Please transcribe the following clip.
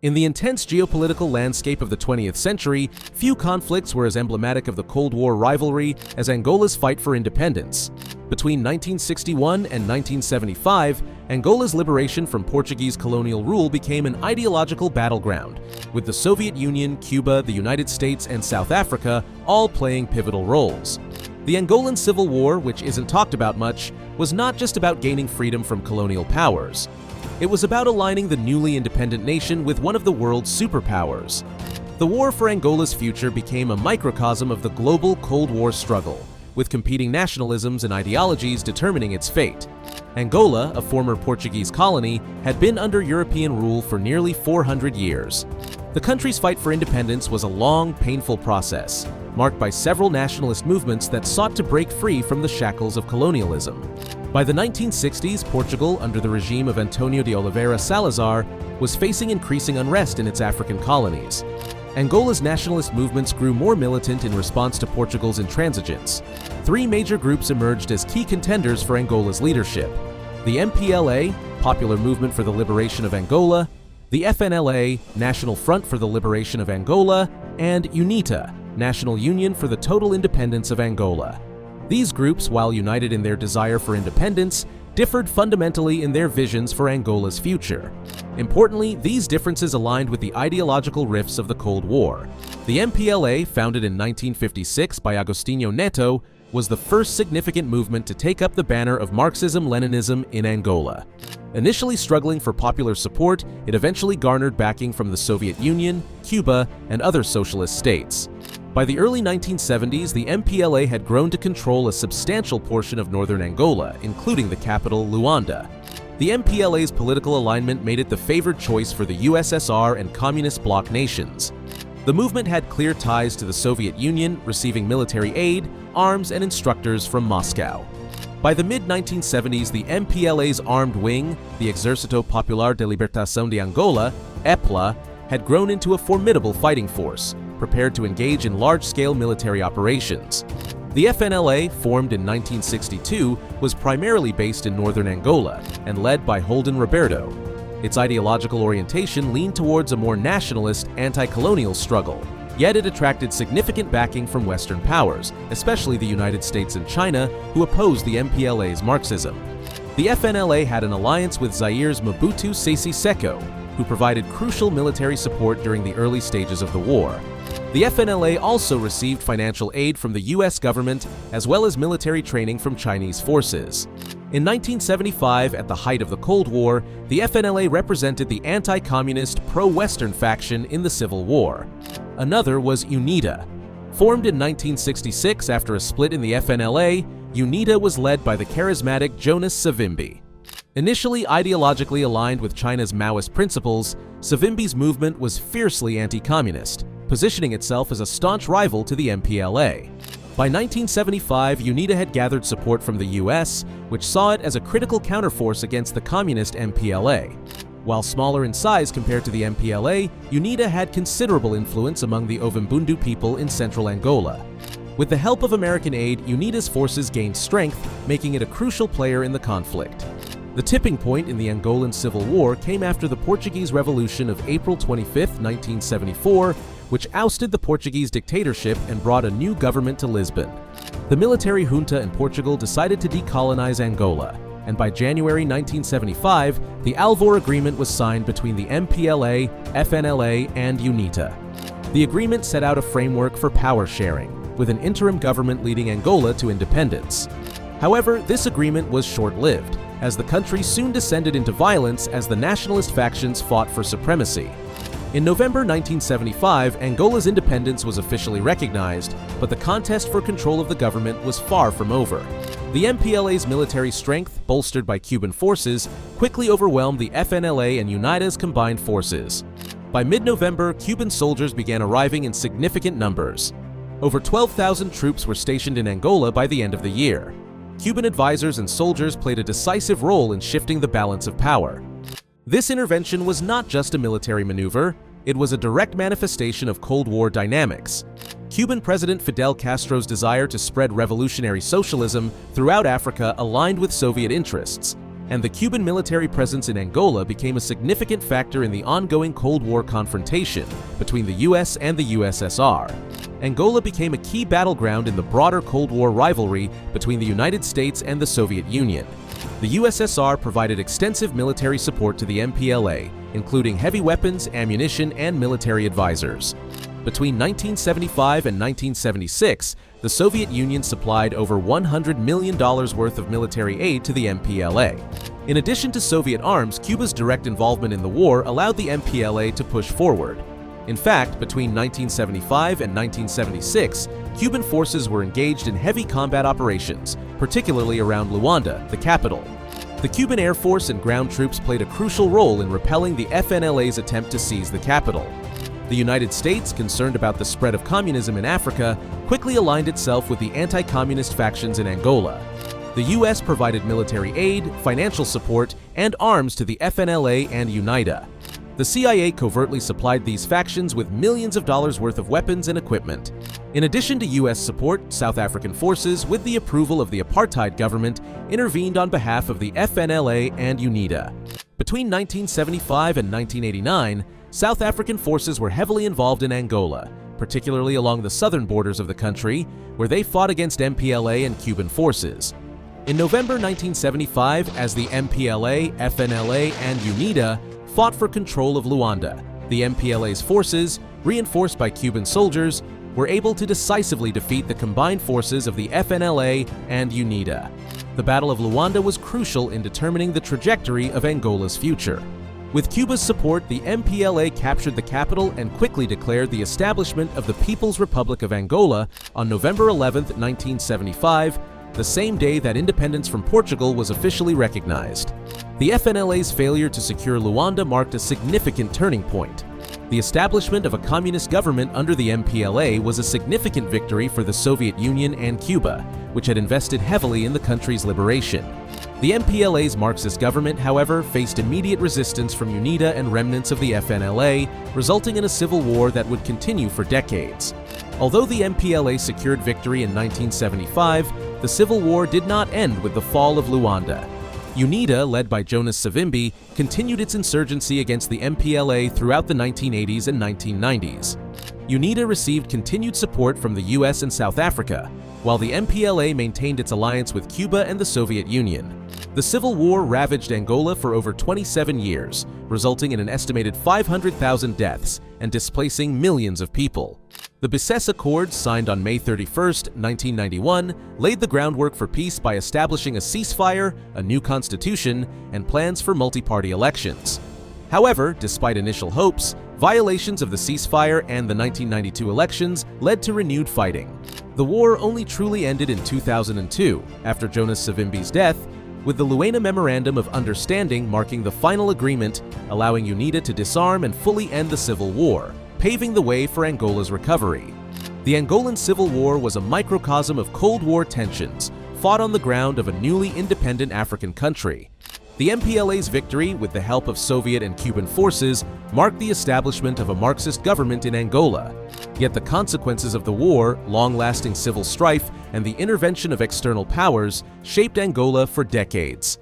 In the intense geopolitical landscape of the 20th century, few conflicts were as emblematic of the Cold War rivalry as Angola's fight for independence. Between 1961 and 1975, Angola's liberation from Portuguese colonial rule became an ideological battleground, with the Soviet Union, Cuba, the United States, and South Africa all playing pivotal roles. The Angolan Civil War, which isn't talked about much, was not just about gaining freedom from colonial powers. It was about aligning the newly independent nation with one of the world's superpowers. The war for Angola's future became a microcosm of the global Cold War struggle, with competing nationalisms and ideologies determining its fate. Angola, a former Portuguese colony, had been under European rule for nearly 400 years. The country's fight for independence was a long, painful process, marked by several nationalist movements that sought to break free from the shackles of colonialism. By the 1960s, Portugal, under the regime of Antonio de Oliveira Salazar, was facing increasing unrest in its African colonies. Angola's nationalist movements grew more militant in response to Portugal's intransigence. Three major groups emerged as key contenders for Angola's leadership: the MPLA, Popular Movement for the Liberation of Angola; the FNLA, National Front for the Liberation of Angola; and UNITA, National Union for the Total Independence of Angola. These groups, while united in their desire for independence, differed fundamentally in their visions for Angola's future. Importantly, these differences aligned with the ideological rifts of the Cold War. The MPLA, founded in 1956 by Agostinho Neto, was the first significant movement to take up the banner of Marxism-Leninism in Angola. Initially struggling for popular support, it eventually garnered backing from the Soviet Union, Cuba, and other socialist states. By the early 1970s, the MPLA had grown to control a substantial portion of northern Angola, including the capital, Luanda. The MPLA's political alignment made it the favored choice for the USSR and communist bloc nations. The movement had clear ties to the Soviet Union, receiving military aid, arms, and instructors from Moscow. By the mid-1970s, the MPLA's armed wing, the Exército Popular de Libertação de Angola, EPLA, had grown into a formidable fighting force, prepared to engage in large-scale military operations. The FNLA, formed in 1962, was primarily based in northern Angola and led by Holden Roberto. Its ideological orientation leaned towards a more nationalist, anti-colonial struggle, yet it attracted significant backing from Western powers, especially the United States and China, who opposed the MPLA's Marxism. The FNLA had an alliance with Zaire's Mobutu Sese Seko, who provided crucial military support during the early stages of the war. The FNLA also received financial aid from the US government as well as military training from Chinese forces. In 1975, at the height of the Cold War, the FNLA represented the anti-communist, pro-Western faction in the Civil War. Another was UNITA. Formed in 1966 after a split in the FNLA, UNITA was led by the charismatic Jonas Savimbi. Initially ideologically aligned with China's Maoist principles, Savimbi's movement was fiercely anti-communist, positioning itself as a staunch rival to the MPLA. By 1975, UNITA had gathered support from the US, which saw it as a critical counterforce against the communist MPLA. While smaller in size compared to the MPLA, UNITA had considerable influence among the Ovimbundu people in central Angola. With the help of American aid, UNITA's forces gained strength, making it a crucial player in the conflict. The tipping point in the Angolan Civil War came after the Portuguese Revolution of April 25, 1974, which ousted the Portuguese dictatorship and brought a new government to Lisbon. The military junta in Portugal decided to decolonize Angola, and by January 1975, the Alvor Agreement was signed between the MPLA, FNLA, and UNITA. The agreement set out a framework for power sharing, with an interim government leading Angola to independence. However, this agreement was short-lived, as the country soon descended into violence as the nationalist factions fought for supremacy. In November 1975, Angola's independence was officially recognized, but the contest for control of the government was far from over. The MPLA's military strength, bolstered by Cuban forces, quickly overwhelmed the FNLA and UNITA's combined forces. By mid-November, Cuban soldiers began arriving in significant numbers. Over 12,000 troops were stationed in Angola by the end of the year. Cuban advisors and soldiers played a decisive role in shifting the balance of power. This intervention was not just a military maneuver, it was a direct manifestation of Cold War dynamics. Cuban President Fidel Castro's desire to spread revolutionary socialism throughout Africa aligned with Soviet interests, and the Cuban military presence in Angola became a significant factor in the ongoing Cold War confrontation between the US and the USSR. Angola became a key battleground in the broader Cold War rivalry between the United States and the Soviet Union. The USSR provided extensive military support to the MPLA, including heavy weapons, ammunition, and military advisors. Between 1975 and 1976, the Soviet Union supplied over $100 million worth of military aid to the MPLA. In addition to Soviet arms, Cuba's direct involvement in the war allowed the MPLA to push forward. In fact, between 1975 and 1976, Cuban forces were engaged in heavy combat operations, particularly around Luanda, the capital. The Cuban Air Force and ground troops played a crucial role in repelling the FNLA's attempt to seize the capital. The United States, concerned about the spread of communism in Africa, quickly aligned itself with the anti-communist factions in Angola. The U.S. provided military aid, financial support, and arms to the FNLA and UNITA. The CIA covertly supplied these factions with millions of dollars worth of weapons and equipment. In addition to U.S. support, South African forces, with the approval of the apartheid government, intervened on behalf of the FNLA and UNITA. Between 1975 and 1989, South African forces were heavily involved in Angola, particularly along the southern borders of the country, where they fought against MPLA and Cuban forces. In November 1975, as the MPLA, FNLA, and UNITA fought for control of Luanda, the MPLA's forces, reinforced by Cuban soldiers, were able to decisively defeat the combined forces of the FNLA and UNITA. The Battle of Luanda was crucial in determining the trajectory of Angola's future. With Cuba's support, the MPLA captured the capital and quickly declared the establishment of the People's Republic of Angola on November 11, 1975, the same day that independence from Portugal was officially recognized. The FNLA's failure to secure Luanda marked a significant turning point. The establishment of a communist government under the MPLA was a significant victory for the Soviet Union and Cuba, which had invested heavily in the country's liberation. The MPLA's Marxist government, however, faced immediate resistance from UNITA and remnants of the FNLA, resulting in a civil war that would continue for decades. Although the MPLA secured victory in 1975, the civil war did not end with the fall of Luanda. UNITA, led by Jonas Savimbi, continued its insurgency against the MPLA throughout the 1980s and 1990s. UNITA received continued support from the US and South Africa, while the MPLA maintained its alliance with Cuba and the Soviet Union. The Civil War ravaged Angola for over 27 years, resulting in an estimated 500,000 deaths and displacing millions of people. The Bicesse Accords, signed on May 31, 1991, laid the groundwork for peace by establishing a ceasefire, a new constitution, and plans for multi-party elections. However, despite initial hopes, violations of the ceasefire and the 1992 elections led to renewed fighting. The war only truly ended in 2002, after Jonas Savimbi's death, with the Luanda Memorandum of Understanding marking the final agreement, allowing UNITA to disarm and fully end the civil war, paving the way for Angola's recovery. The Angolan Civil War was a microcosm of Cold War tensions, fought on the ground of a newly independent African country. The MPLA's victory, with the help of Soviet and Cuban forces, marked the establishment of a Marxist government in Angola. Yet the consequences of the war, long-lasting civil strife, and the intervention of external powers shaped Angola for decades.